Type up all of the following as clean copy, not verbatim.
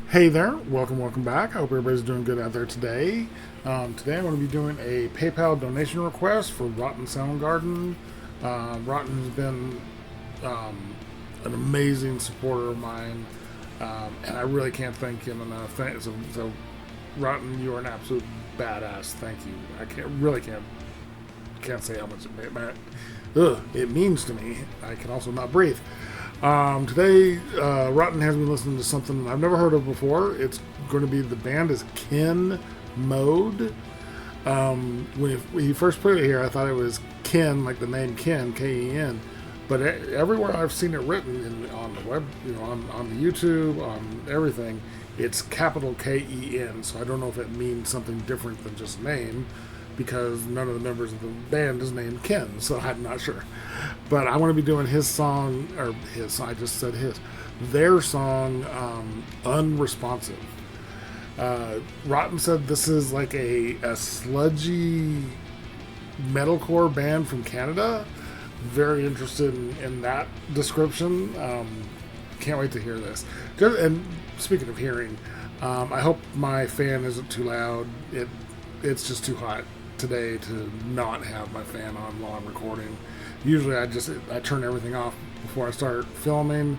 Hey there, welcome back. I hope everybody's doing good out there today. Today I'm going to be doing a PayPal donation request for Rotten Soundgarden. Rotten has been an amazing supporter of mine, and I really can't thank him enough. So Rotten, you are an absolute badass. Thank you. I can't say how much it means to me. I can also not breathe. Today, Rotten has me listening to something I've never heard of before. It's going to be, the band is Ken Mode. When he first put it here, I thought it was Ken, like the name Ken, Ken. But everywhere I've seen it written on the web, on the YouTube, on everything, it's capital Ken. So I don't know if it means something different than just name, because none of the members of the band is named Ken, so I'm not sure. But I want to be doing his song, or his, I just said his, their song, Unresponsive. Rotten said this is like a sludgy metalcore band from Canada. Very interested in that description. Can't wait to hear this. And speaking of hearing, I hope my fan isn't too loud. It's just too hot today to not have my fan on while I'm recording. Usually I turn everything off before I start filming,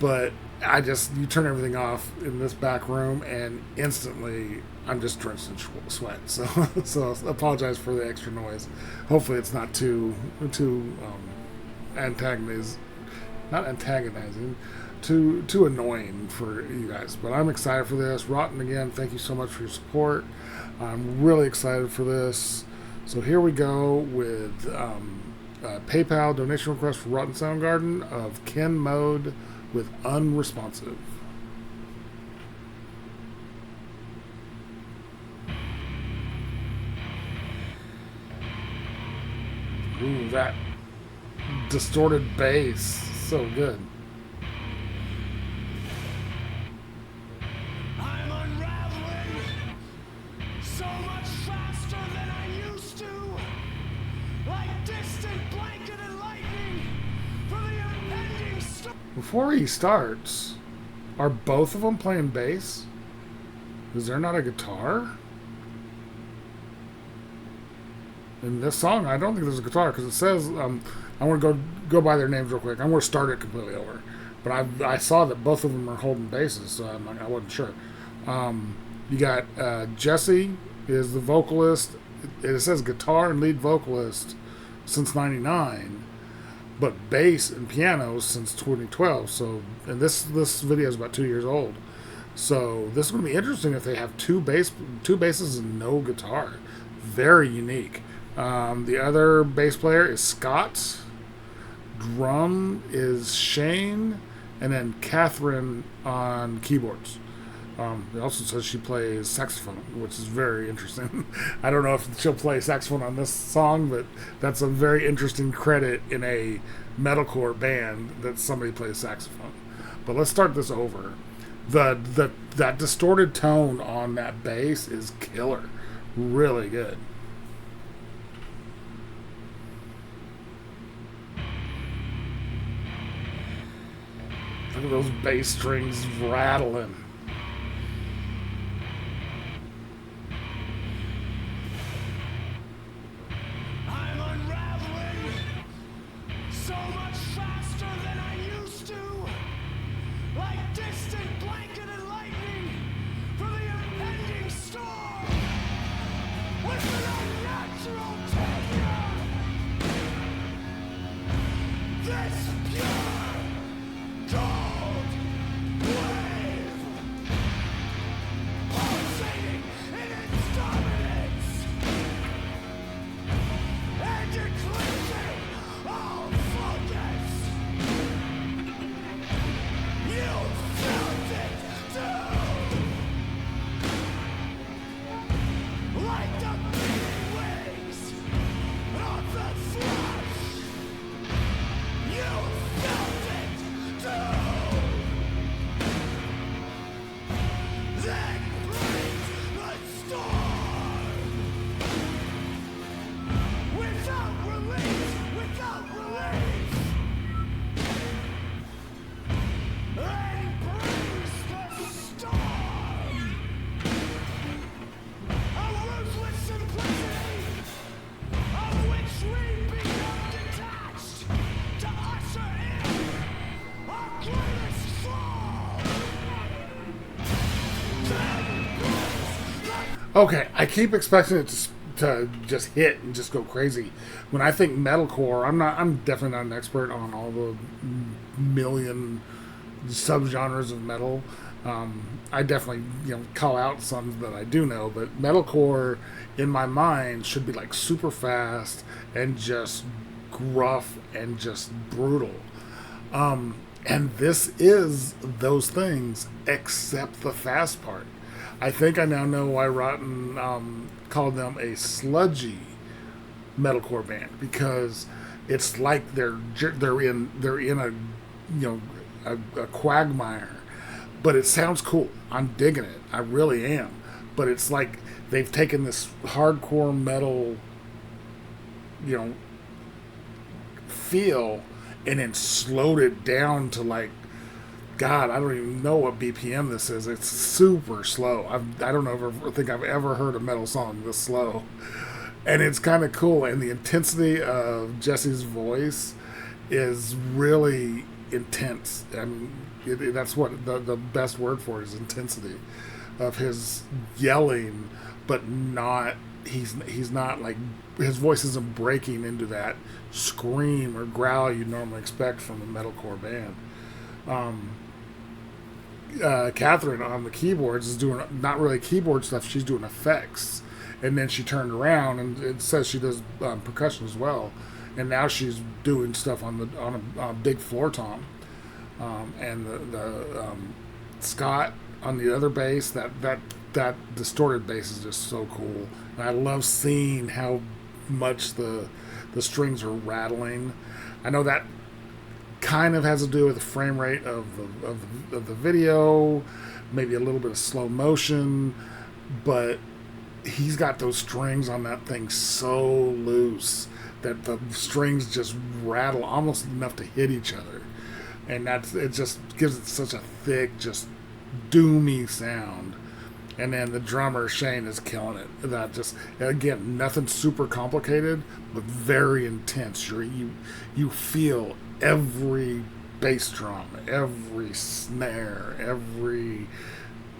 but you turn everything off in this back room and instantly I'm just drenched in sweat. So apologize for the extra noise. Hopefully it's not too antagonizing, not antagonizing, too annoying for you guys. But I'm excited for this. Rotten, again, thank you so much for your support. I'm really excited for this. So here we go with PayPal donation request for Rotten Soundgarden of Ken Mode with Unresponsive. Ooh, that distorted bass, so good. I'm unraveling so much faster than I used to, like distant blanket and lightning for the impending storm. Before he starts, are both of them playing bass? Is there not a guitar? In this song, I don't think there's a guitar, because it says, I want to go by their names real quick. I'm going to start it completely over. But I saw that both of them are holding basses, so I wasn't sure. You got Jesse is the vocalist. It says guitar and lead vocalist since '99, but bass and piano since 2012. So, and this video is about 2 years old. So this is going to be interesting if they have two basses and no guitar. Very unique. The other bass player is Scott. Drum is Shane, and then Catherine on keyboards. It also says she plays saxophone, which is very interesting. I don't know if she'll play saxophone on this song, but that's a very interesting credit in a metalcore band that somebody plays saxophone. But let's start this over. That distorted tone on that bass is killer. Really good. Look at those bass strings rattling. I'm unraveling so much faster than I used to, like distant blanket and lightning for the impending storm, with an unnatural tenure. This pure gold wave Okay, I keep expecting it to just hit and just go crazy. When I think metalcore, I'm definitely not an expert on all the million subgenres of metal. I definitely call out some that I do know, but metalcore in my mind should be like super fast and just gruff and just brutal. And this is those things, except the fast part. I think I now know why Rotten called them a sludgy metalcore band, because it's like they're in a a quagmire, but it sounds cool. I'm digging it. I really am. But it's like they've taken this hardcore metal, you know, feel and then slowed it down to like, God, I don't even know what BPM this is. It's super slow. I don't ever think I've ever heard a metal song this slow. And it's kind of cool. And the intensity of Jesse's voice is really intense. I mean, that's what the best word for it is, intensity of his yelling, but not, he's not like, his voice isn't breaking into that scream or growl you'd normally expect from a metalcore band. Catherine on the keyboards is doing not really keyboard stuff, she's doing effects. And then she turned around and it says she does percussion as well. And now she's doing stuff on a big floor tom. And the Scott on the other bass, that distorted bass is just so cool. And I love seeing how much the strings are rattling. I know that kind of has to do with the frame rate of the video, maybe a little bit of slow motion, but he's got those strings on that thing so loose that the strings just rattle almost enough to hit each other, and it just gives it such a thick, just doomy sound. And then the drummer Shane is killing it. That just, again, nothing super complicated, but very intense. You feel every bass drum, every snare,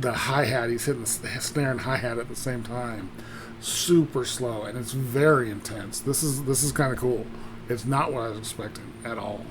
the hi-hat. He's hitting the snare and hi-hat at the same time. Super slow, and it's very intense. This is kind of cool. It's not what I was expecting at all.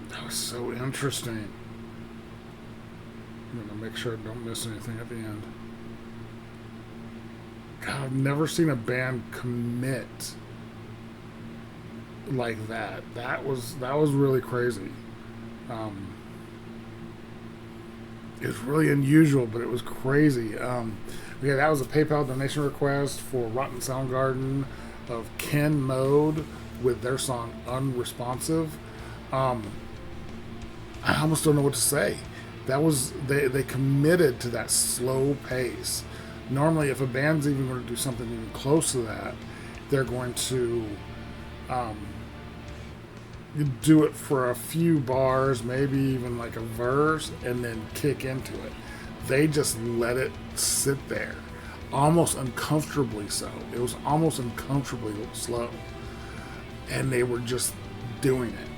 That was so interesting. I'm gonna make sure I don't miss anything at the end. God, I've never seen a band commit like that. That was really crazy. Um, it was really unusual, but it was crazy. Yeah, that was a PayPal donation request for Rotten Soundgarden of Ken Mode with their song Unresponsive. Um, I almost don't know what to say. That was they committed to that slow pace. Normally, if a band's even going to do something even close to that, they're going to um, do it for a few bars, maybe even like a verse, and then kick into it. They just let it sit there, almost uncomfortably so. It was almost uncomfortably slow, and they were just doing it.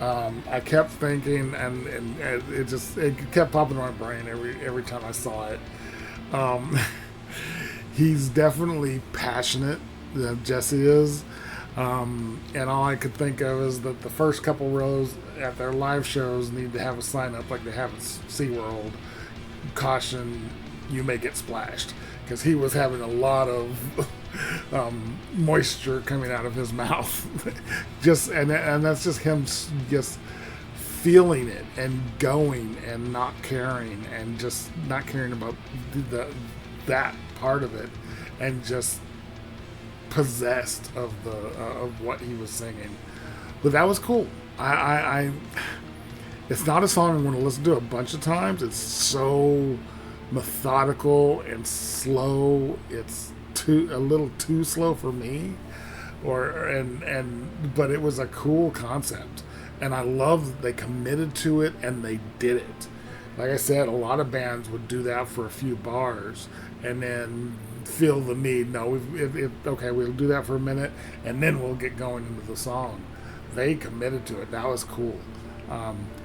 I kept thinking, and it kept popping in my brain every time I saw it. Um, he's definitely passionate, Jesse is. And all I could think of is that the first couple rows at their live shows need to have a sign up like they have at SeaWorld. Caution, you may get splashed. Because he was having a lot of moisture coming out of his mouth. and that's just him just feeling it and going and not caring and just not caring about that part of it and just possessed of of what he was singing. But that was cool. I it's not a song I'm going to listen to a bunch of times. It's so methodical and slow. It's a little too slow for me. But it was a cool concept, and I love that they committed to it and they did it. Like I said, a lot of bands would do that for a few bars and then feel the need. No, okay, we'll do that for a minute and then we'll get going into the song. They committed to it. That was cool.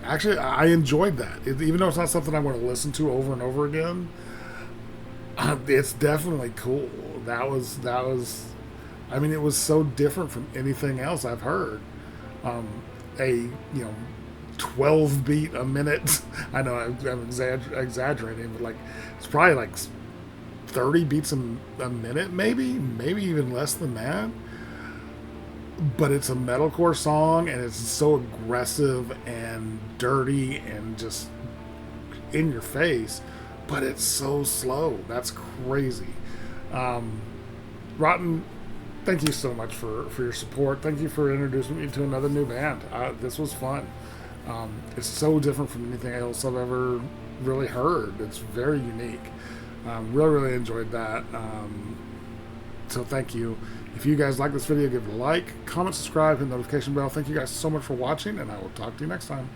Actually, I enjoyed that. Even though it's not something I want to listen to over and over again, it's definitely cool. That was. I mean, it was so different from anything else I've heard. A 12 beat a minute. I know I'm exaggerating, but like it's probably like 30 beats a minute, maybe even less than that. But it's a metalcore song, and it's so aggressive and dirty and just in your face. But it's so slow. That's crazy. Rotten, thank you so much for your support. Thank you for introducing me to another new band. This was fun. It's so different from anything else I've ever really heard. It's very unique. Really enjoyed that. So thank you. If you guys like this video, give it a like, comment, subscribe, hit the notification bell. Thank you guys so much for watching, and I will talk to you next time.